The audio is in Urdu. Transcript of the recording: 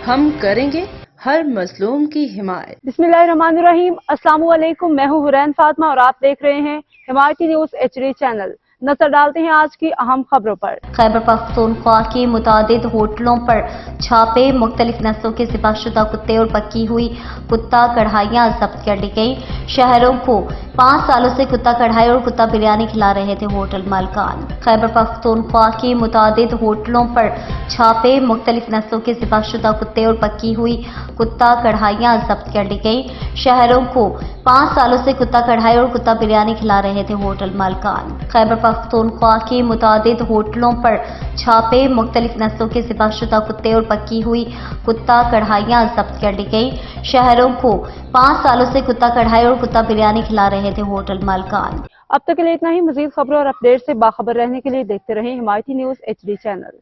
ہم کریں گے ہر مظلوم کی حمایت۔ بسم اللہ الرحمن الرحیم۔ السلام علیکم، میں ہوں حرین فاطمہ اور آپ دیکھ رہے ہیں حمایتی نیوز HD چینل۔ نظر ڈالتے ہیں آج کی اہم خبروں پر۔ خیبر پختونخوا کے متعدد ہوٹلوں پر چھاپے، مختلف نسلوں کے ذبح شدہ کتے اور پکی ہوئی کتا کڑھائیاں ضبط کر لی گئی۔ شہروں کو 5 سالوں سے کتا کڑھائی اور کتا بریانی کھلا رہے تھے ہوٹل مالکان۔ خیبر پختونخوا کے متعدد ہوٹلوں پر چھاپے، مختلف نسلوں کے ذبح شدہ کتے اور پکی ہوئی کتا کڑھائیاں ضبط کر لی گئی۔ شہروں کو 5 سالوں سے کتا کڑھائی اور کتا بریانی کھلا رہے تھے ہوٹل مالکان۔ خیبر پختونخوا کے متعدد ہوٹلوں پر چھاپے، مختلف نسلوں کے ذبح شدہ کتے اور پکی ہوئی کتا کڑھائیاں ضبط کر لی گئی۔ شہروں کو 5 سالوں سے کتا کڑھائی اور کتا بریانی کھلا رہے تھے ہوٹل مالکان۔ اب تک کے لیے اتنا ہی۔ مزید خبروں اور اپڈیٹ سے باخبر رہنے کے لیے دیکھتے رہیں حمایتی نیوز HD چینل۔